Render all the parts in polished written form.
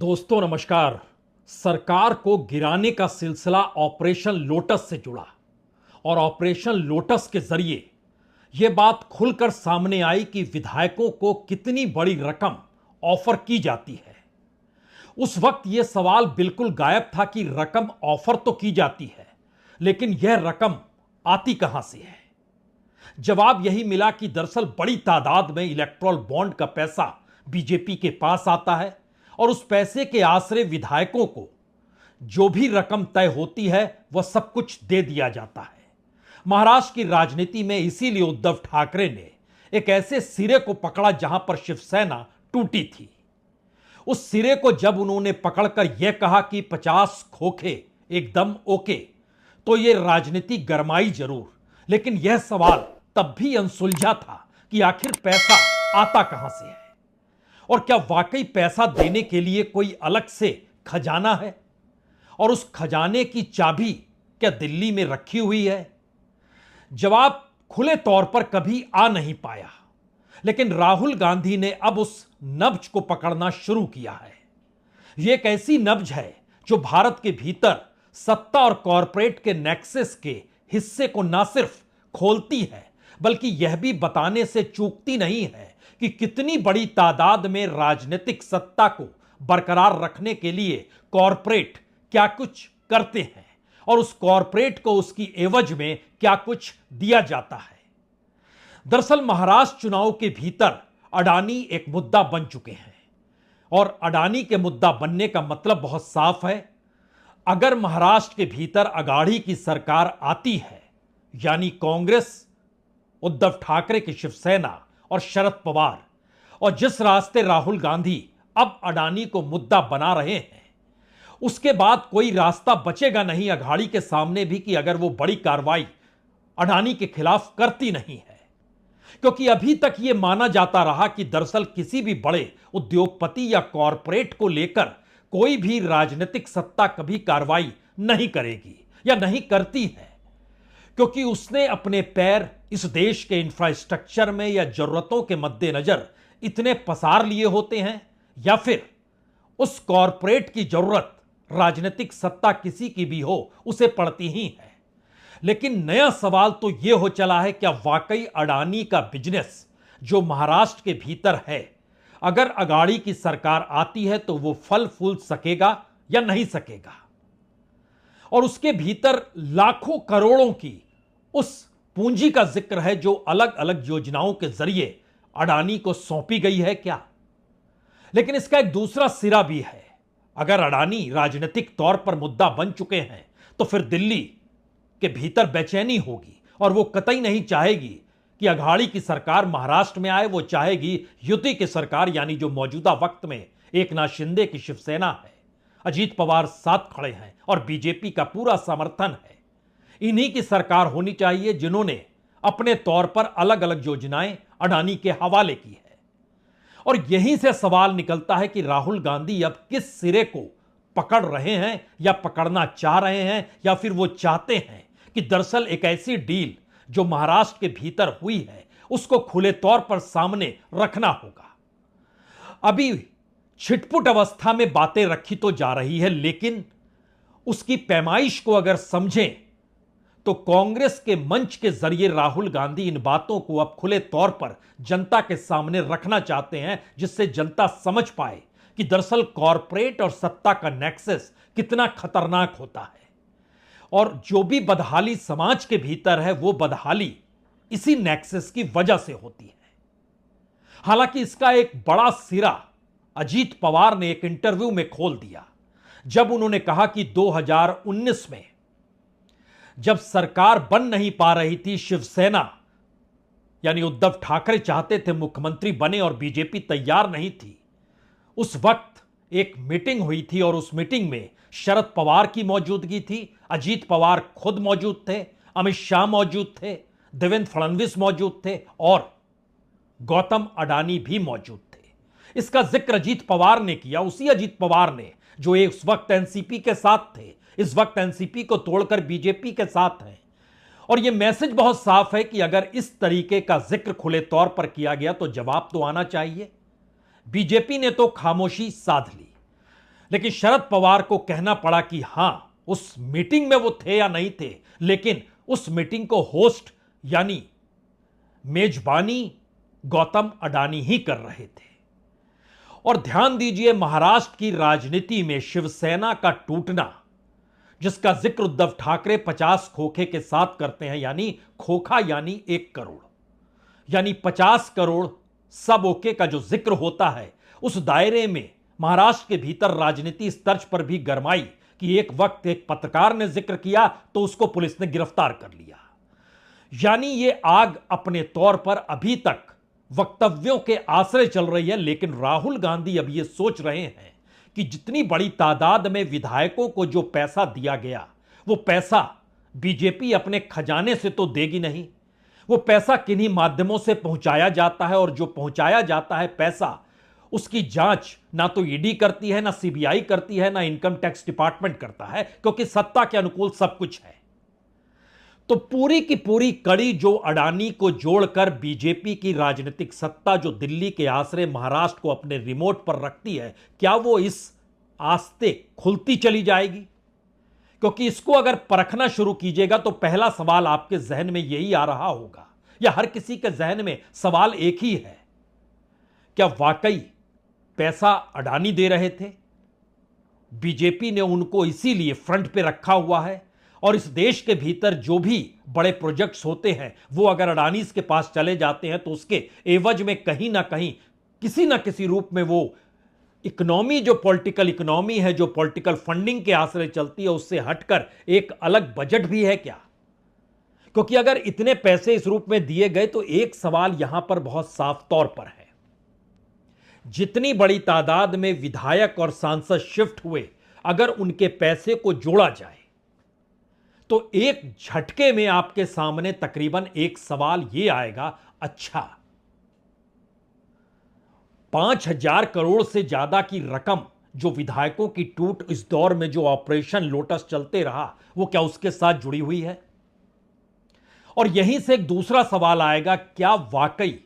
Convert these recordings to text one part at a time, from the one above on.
दोस्तों नमस्कार। सरकार को गिराने का सिलसिला ऑपरेशन लोटस से जुड़ा और ऑपरेशन लोटस के जरिए यह बात खुलकर सामने आई कि विधायकों को कितनी बड़ी रकम ऑफर की जाती है। उस वक्त यह सवाल बिल्कुल गायब था कि रकम ऑफर तो की जाती है, लेकिन यह रकम आती कहां से है। जवाब यही मिला कि दरअसल बड़ी तादाद में इलेक्टोरल बॉन्ड का पैसा बीजेपी के पास आता है और उस पैसे के आसरे विधायकों को जो भी रकम तय होती है वह सब कुछ दे दिया जाता है। महाराष्ट्र की राजनीति में इसीलिए उद्धव ठाकरे ने एक ऐसे सिरे को पकड़ा जहां पर शिवसेना टूटी थी। उस सिरे को जब उन्होंने पकड़कर यह कहा कि 50 खोखे एकदम ओके, तो यह राजनीति गरमाई जरूर, लेकिन यह सवाल तब भी अनसुलझा था कि आखिर पैसा आता कहां से है और क्या वाकई पैसा देने के लिए कोई अलग से खजाना है और उस खजाने की चाबी क्या दिल्ली में रखी हुई है। जवाब खुले तौर पर कभी आ नहीं पाया, लेकिन राहुल गांधी ने अब उस नब्ज को पकड़ना शुरू किया है। यह एक ऐसी नब्ज है जो भारत के भीतर सत्ता और कॉरपोरेट के नेक्सस के हिस्से को न सिर्फ खोलती है बल्कि यह भी बताने से चूकती नहीं है कि कितनी बड़ी तादाद में राजनीतिक सत्ता को बरकरार रखने के लिए कॉरपोरेट क्या कुछ करते हैं और उस कॉरपोरेट को उसकी एवज में क्या कुछ दिया जाता है। दरअसल महाराष्ट्र चुनाव के भीतर अडानी एक मुद्दा बन चुके हैं और अडानी के मुद्दा बनने का मतलब बहुत साफ है। अगर महाराष्ट्र के भीतर अगाड़ी की सरकार आती है, यानी कांग्रेस, उद्धव ठाकरे की शिवसेना और शरद पवार, और जिस रास्ते राहुल गांधी अब अडानी को मुद्दा बना रहे हैं, उसके बाद कोई रास्ता बचेगा नहीं अघाड़ी के सामने भी कि अगर वो बड़ी कार्रवाई अडानी के खिलाफ करती नहीं है। क्योंकि अभी तक यह माना जाता रहा कि दरअसल किसी भी बड़े उद्योगपति या कॉरपोरेट को लेकर कोई भी राजनीतिक सत्ता कभी कार्रवाई नहीं करेगी या नहीं करती है, क्योंकि उसने अपने पैर इस देश के इंफ्रास्ट्रक्चर में या जरूरतों के मद्देनजर इतने पसार लिए होते हैं, या फिर उस कॉरपोरेट की जरूरत राजनीतिक सत्ता किसी की भी हो उसे पड़ती ही है। लेकिन नया सवाल तो यह हो चला है, क्या वाकई अडानी का बिजनेस जो महाराष्ट्र के भीतर है, अगर अगाड़ी की सरकार आती है तो वो फल फूल सकेगा या नहीं सकेगा। और उसके भीतर लाखों करोड़ों की उस पूंजी का जिक्र है जो अलग अलग योजनाओं के जरिए अडानी को सौंपी गई है क्या। लेकिन इसका एक दूसरा सिरा भी है। अगर अडानी राजनीतिक तौर पर मुद्दा बन चुके हैं तो फिर दिल्ली के भीतर बेचैनी होगी और वो कतई नहीं चाहेगी कि अघाड़ी की सरकार महाराष्ट्र में आए। वो चाहेगी युति की सरकार, यानी जो मौजूदा वक्त में एकनाथ शिंदे की शिवसेना है, अजीत पवार साथ खड़े हैं और बीजेपी का पूरा समर्थन है, इन्हीं की सरकार होनी चाहिए जिन्होंने अपने तौर पर अलग अलग योजनाएं अडानी के हवाले की है। और यहीं से सवाल निकलता है कि राहुल गांधी अब किस सिरे को पकड़ रहे हैं या पकड़ना चाह रहे हैं, या फिर वो चाहते हैं कि दरअसल एक ऐसी डील जो महाराष्ट्र के भीतर हुई है उसको खुले तौर पर सामने रखना होगा। अभी छिटपुट अवस्था में बातें रखी तो जा रही है, लेकिन उसकी पैमाइश को अगर समझें तो कांग्रेस के मंच के जरिए राहुल गांधी इन बातों को अब खुले तौर पर जनता के सामने रखना चाहते हैं, जिससे जनता समझ पाए कि दरअसल कॉरपोरेट और सत्ता का नेक्सस कितना खतरनाक होता है और जो भी बदहाली समाज के भीतर है वो बदहाली इसी नेक्सस की वजह से होती है। हालांकि इसका एक बड़ा सिरा अजीत पवार ने एक इंटरव्यू में खोल दिया, जब उन्होंने कहा कि 2019 में जब सरकार बन नहीं पा रही थी, शिवसेना यानी उद्धव ठाकरे चाहते थे मुख्यमंत्री बने और बीजेपी तैयार नहीं थी। उस वक्त एक मीटिंग हुई थी और उस मीटिंग में शरद पवार की मौजूदगी थी, अजीत पवार खुद मौजूद थे, अमित शाह मौजूद थे, देवेंद्र फडणवीस मौजूद थे और गौतम अडानी भी मौजूद थे। इसका जिक्र अजीत पवार ने किया, उसी अजीत पवार ने जो उस वक्त एनसीपी के साथ थे, इस वक्त एनसीपी को तोड़कर बीजेपी के साथ हैं। और यह मैसेज बहुत साफ है कि अगर इस तरीके का जिक्र खुले तौर पर किया गया तो जवाब तो आना चाहिए। बीजेपी ने तो खामोशी साध ली। लेकिन शरद पवार को कहना पड़ा कि हां, उस मीटिंग में वो थे या नहीं थे, लेकिन उस मीटिंग को होस्ट यानी मेजबानी गौतम अडानी ही कर रहे थे। और ध्यान दीजिए, महाराष्ट्र की राजनीति में शिवसेना का टूटना, जिसका जिक्र उद्धव ठाकरे 50 खोखे के साथ करते हैं, यानी खोखा यानी 1 करोड़, यानी 50 करोड़ सब ओके का जो जिक्र होता है, उस दायरे में महाराष्ट्र के भीतर राजनीति इस तर्ज पर भी गरमाई कि एक वक्त एक पत्रकार ने जिक्र किया तो उसको पुलिस ने गिरफ्तार कर लिया। यानी ये आग अपने तौर पर अभी तक वक्तव्यों के आश्रय चल रही है, लेकिन राहुल गांधी अब ये सोच रहे हैं कि जितनी बड़ी तादाद में विधायकों को जो पैसा दिया गया, वो पैसा बीजेपी अपने खजाने से तो देगी नहीं, वो पैसा किन्हीं माध्यमों से पहुंचाया जाता है, और जो पहुंचाया जाता है पैसा, उसकी जांच ना तो ईडी करती है, ना सीबीआई करती है, ना इनकम टैक्स डिपार्टमेंट करता है, क्योंकि सत्ता के अनुकूल सब कुछ है। तो पूरी की पूरी कड़ी जो अडानी को जोड़कर बीजेपी की राजनीतिक सत्ता जो दिल्ली के आश्रय महाराष्ट्र को अपने रिमोट पर रखती है, क्या वो इस आस्ते खुलती चली जाएगी? क्योंकि इसको अगर परखना शुरू कीजिएगा तो पहला सवाल आपके जहन में यही आ रहा होगा, या हर किसी के जहन में सवाल एक ही है, क्या वाकई पैसा अडानी दे रहे थे? बीजेपी ने उनको इसीलिए फ्रंट पे रखा हुआ है, और इस देश के भीतर जो भी बड़े प्रोजेक्ट्स होते हैं वो अगर अडानीज के पास चले जाते हैं तो उसके एवज में कहीं ना कहीं किसी ना किसी रूप में वो इकोनॉमी, जो पॉलिटिकल इकोनॉमी है, जो पॉलिटिकल फंडिंग के आश्रय चलती है, उससे हटकर एक अलग बजट भी है क्या? क्योंकि अगर इतने पैसे इस रूप में दिए गए तो एक सवाल यहां पर बहुत साफ तौर पर है, जितनी बड़ी तादाद में विधायक और सांसद शिफ्ट हुए, अगर उनके पैसे को जोड़ा जाए तो एक झटके में आपके सामने तकरीबन एक सवाल यह आएगा, अच्छा 5,000 करोड़ से ज्यादा की रकम जो विधायकों की टूट इस दौर में जो ऑपरेशन लोटस चलते रहा, वो क्या उसके साथ जुड़ी हुई है? और यहीं से एक दूसरा सवाल आएगा, क्या वाकई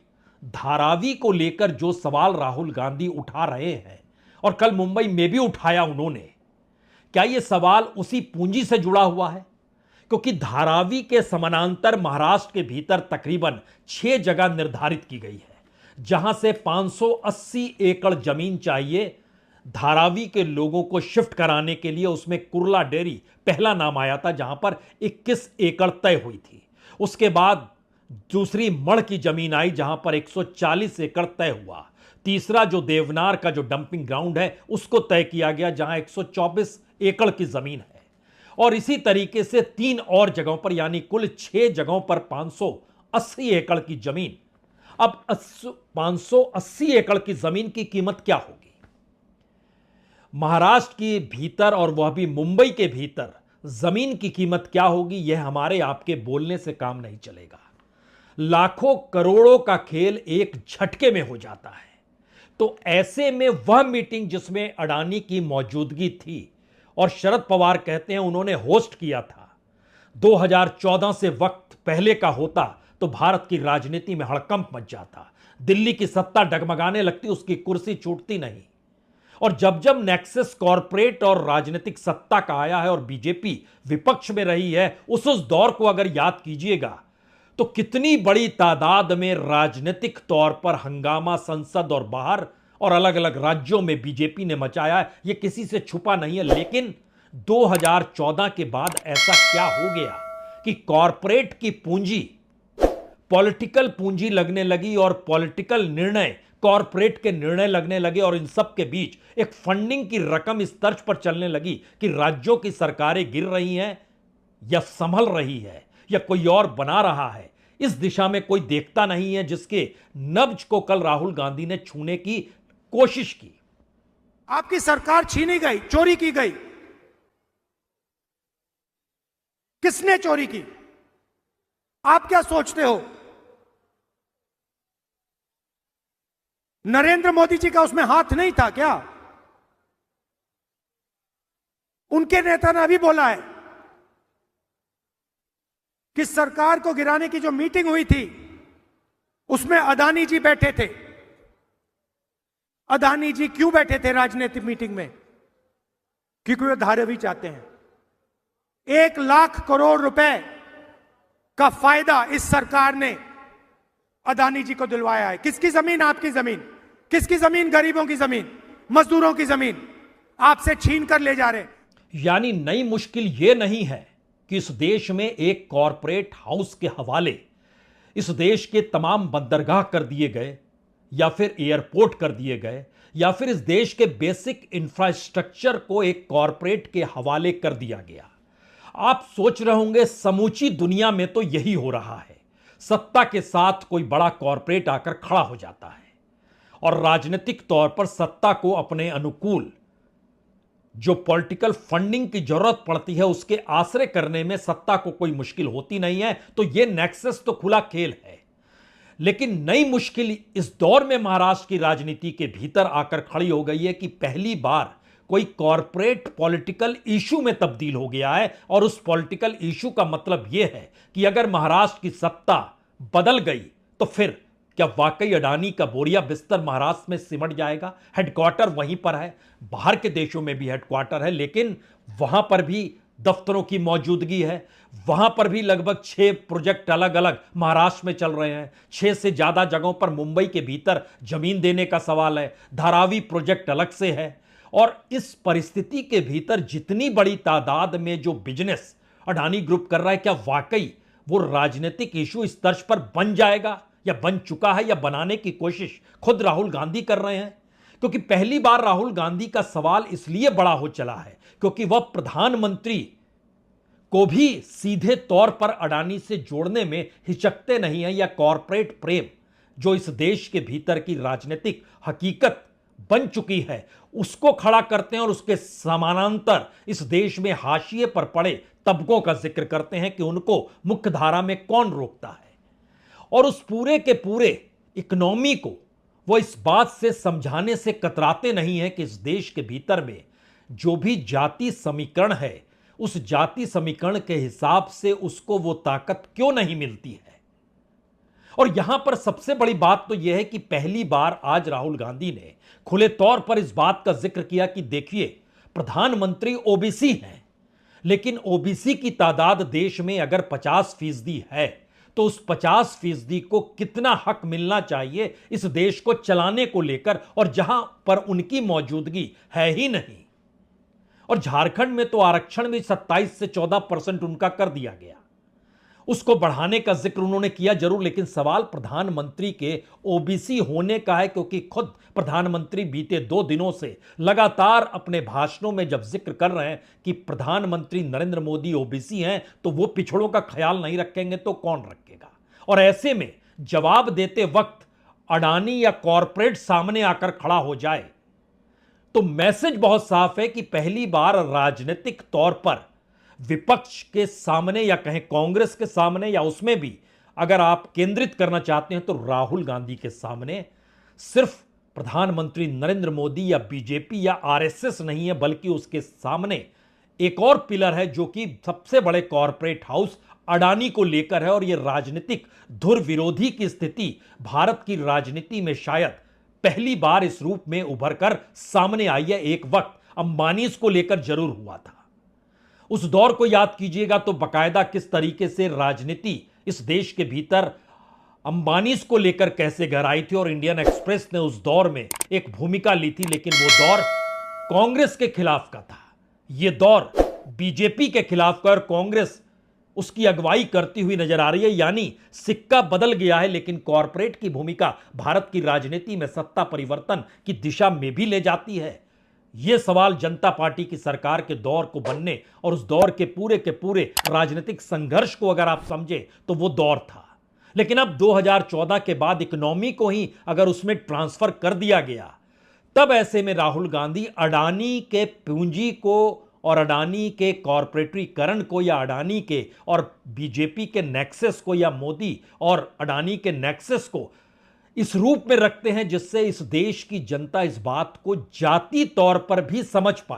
धारावी को लेकर जो सवाल राहुल गांधी उठा रहे हैं और कल मुंबई में भी उठाया उन्होंने, क्या यह सवाल उसी पूंजी से जुड़ा हुआ है? क्योंकि धारावी के समानांतर महाराष्ट्र के भीतर तकरीबन 6 जगह निर्धारित की गई है जहां से 580 एकड़ जमीन चाहिए धारावी के लोगों को शिफ्ट कराने के लिए। उसमें कुर्ला डेयरी पहला नाम आया था जहां पर 21 एकड़ तय हुई थी। उसके बाद दूसरी मढ़ की जमीन आई जहां पर 140 एकड़ तय हुआ। तीसरा जो देवनार का जो डंपिंग ग्राउंड है उसको तय किया गया जहां 124 एकड़ की जमीन है। और इसी तरीके से 3 और जगहों पर, यानी कुल 6 जगहों पर 580 एकड़ की जमीन। अब 580 एकड़ की जमीन की कीमत क्या होगी महाराष्ट्र के भीतर, और वह भी मुंबई के भीतर जमीन की कीमत क्या होगी, यह हमारे आपके बोलने से काम नहीं चलेगा। लाखों करोड़ों का खेल एक झटके में हो जाता है। तो ऐसे में वह मीटिंग जिसमें अडानी की मौजूदगी थी और शरद पवार कहते हैं उन्होंने होस्ट किया था, 2014 से वक्त पहले का होता तो भारत की राजनीति में हड़कंप मच जाता, दिल्ली की सत्ता डगमगाने लगती, उसकी कुर्सी छूटती नहीं। और जब जब नेक्सस कॉरपोरेट और राजनीतिक सत्ता का आया है और बीजेपी विपक्ष में रही है, उस दौर को अगर याद कीजिएगा तो कितनी बड़ी तादाद में राजनीतिक तौर पर हंगामा संसद और बाहर और अलग अलग राज्यों में बीजेपी ने मचाया है, यह किसी से छुपा नहीं है। लेकिन 2014 के बाद ऐसा क्या हो गया कि कॉरपोरेट की पूंजी पॉलिटिकल पूंजी लगने लगी और पॉलिटिकल निर्णय कॉरपोरेट के निर्णय लगने लगे, और इन सब के बीच एक फंडिंग की रकम इस तर्ज पर चलने लगी कि राज्यों की सरकारें गिर रही हैं या संभल रही है या कोई और बना रहा है। इस दिशा में कोई देखता नहीं है, जिसके नब्ज को कल राहुल गांधी ने छूने की कोशिश की। आपकी सरकार छीनी गई, चोरी की गई। किसने चोरी की? आप क्या सोचते हो? नरेंद्र मोदी जी का उसमें हाथ नहीं था क्या? उनके नेता ने अभी बोला है कि सरकार को गिराने की जो मीटिंग हुई थी उसमें अदानी जी बैठे थे। अदानी जी क्यों बैठे थे राजनीतिक मीटिंग में? क्योंकि वे धारावी चाहते हैं। 1 लाख करोड़ रुपए का फायदा इस सरकार ने अदानी जी को दिलवाया है। किसकी जमीन? आपकी जमीन। किसकी जमीन? गरीबों की जमीन, मजदूरों की जमीन आपसे छीन कर ले जा रहे। यानी नई मुश्किल यह नहीं है कि इस देश में एक कॉरपोरेट हाउस के हवाले इस देश के तमाम बंदरगाह कर दिए गए, या फिर एयरपोर्ट कर दिए गए, या फिर इस देश के बेसिक इंफ्रास्ट्रक्चर को एक कॉरपोरेट के हवाले कर दिया गया। आप सोच रहे होंगे समूची दुनिया में तो यही हो रहा है। सत्ता के साथ कोई बड़ा कॉरपोरेट आकर खड़ा हो जाता है और राजनीतिक तौर पर सत्ता को अपने अनुकूल जो पॉलिटिकल फंडिंग की जरूरत पड़ती है उसके आश्रय करने में सत्ता को कोई मुश्किल होती नहीं है। तो यह नेक्सस तो खुला खेल है। लेकिन नई मुश्किल इस दौर में महाराष्ट्र की राजनीति के भीतर आकर खड़ी हो गई है कि पहली बार कोई कॉरपोरेट पॉलिटिकल इशू में तब्दील हो गया है। और उस पॉलिटिकल इशू का मतलब यह है कि अगर महाराष्ट्र की सत्ता बदल गई तो फिर क्या वाकई अडानी का बोरिया बिस्तर महाराष्ट्र में सिमट जाएगा? हेडक्वार्टर वहीं पर है, बाहर के देशों में भी हेडक्वार्टर है, लेकिन वहां पर भी दफ्तरों की मौजूदगी है। वहां पर भी लगभग 6 प्रोजेक्ट अलग अलग महाराष्ट्र में चल रहे हैं। 6 से ज्यादा जगहों पर मुंबई के भीतर जमीन देने का सवाल है। धारावी प्रोजेक्ट अलग से है। और इस परिस्थिति के भीतर जितनी बड़ी तादाद में जो बिजनेस अडानी ग्रुप कर रहा है, क्या वाकई वो राजनीतिक इशू इस तर्ज पर बन जाएगा, या बन चुका है, या बनाने की कोशिश खुद राहुल गांधी कर रहे हैं? क्योंकि पहली बार राहुल गांधी का सवाल इसलिए बड़ा हो चला है क्योंकि वह प्रधानमंत्री को भी सीधे तौर पर अडानी से जोड़ने में हिचकते नहीं है, या कॉरपोरेट प्रेम जो इस देश के भीतर की राजनीतिक हकीकत बन चुकी है उसको खड़ा करते हैं और उसके समानांतर इस देश में हाशिए पर पड़े तबकों का जिक्र करते हैं कि उनको मुख्य धारा में कौन रोकता है। और उस पूरे के पूरे इकोनॉमी को वो इस बात से समझाने से कतराते नहीं है कि इस देश के भीतर में जो भी जाति समीकरण है उस जाति समीकरण के हिसाब से उसको वो ताकत क्यों नहीं मिलती है। और यहां पर सबसे बड़ी बात तो यह है कि पहली बार आज राहुल गांधी ने खुले तौर पर इस बात का जिक्र किया कि देखिए प्रधानमंत्री ओबीसी हैं, लेकिन ओबीसी की तादाद देश में अगर 50% है तो उस 50% को कितना हक मिलना चाहिए इस देश को चलाने को लेकर, और जहां पर उनकी मौजूदगी है ही नहीं। और झारखंड में तो आरक्षण भी 27 से 14% उनका कर दिया गया, उसको बढ़ाने का जिक्र उन्होंने किया जरूर, लेकिन सवाल प्रधानमंत्री के ओबीसी होने का है, क्योंकि खुद प्रधानमंत्री बीते 2 दिनों से लगातार अपने भाषणों में जब जिक्र कर रहे हैं कि प्रधानमंत्री नरेंद्र मोदी ओबीसी हैं, तो वो पिछड़ों का ख्याल नहीं रखेंगे तो कौन रखेगा। और ऐसे में जवाब देते वक्त अडानी या कॉरपोरेट सामने आकर खड़ा हो जाए तो मैसेज बहुत साफ है कि पहली बार राजनीतिक तौर पर विपक्ष के सामने, या कहें कांग्रेस के सामने, या उसमें भी अगर आप केंद्रित करना चाहते हैं तो राहुल गांधी के सामने सिर्फ प्रधानमंत्री नरेंद्र मोदी या बीजेपी या आरएसएस नहीं है, बल्कि उसके सामने एक और पिलर है जो कि सबसे बड़े कॉरपोरेट हाउस अडानी को लेकर है। और यह राजनीतिक धुर विरोधी की स्थिति भारत की राजनीति में शायद पहली बार इस रूप में उभर कर सामने आई है। एक वक्त अंबानी को लेकर जरूर हुआ था। उस दौर को याद कीजिएगा तो बकायदा किस तरीके से राजनीति इस देश के भीतर अंबानी को लेकर कैसे गहराई थी, और इंडियन एक्सप्रेस ने उस दौर में एक भूमिका ली थी, लेकिन वो दौर कांग्रेस के खिलाफ का था। यह दौर बीजेपी के खिलाफ का, और कांग्रेस उसकी अगुवाई करती हुई नजर आ रही है। यानी सिक्का बदल गया है, लेकिन कॉरपोरेट की भूमिका भारत की राजनीति में सत्ता परिवर्तन की दिशा में भी ले जाती है। यह सवाल जनता पार्टी की सरकार के दौर को बनने और उस दौर के पूरे राजनीतिक संघर्ष को अगर आप समझे तो वो दौर था। लेकिन अब 2014 के बाद इकोनॉमी को ही अगर उसमें ट्रांसफर कर दिया गया, तब ऐसे में राहुल गांधी अडानी के पूंजी को और अडानी के कॉरपोरेटीकरण को, या अडानी के और बीजेपी के नेक्सस को, या मोदी और अडानी के नेक्सस को इस रूप में रखते हैं जिससे इस देश की जनता इस बात को जाति तौर पर भी समझ पाए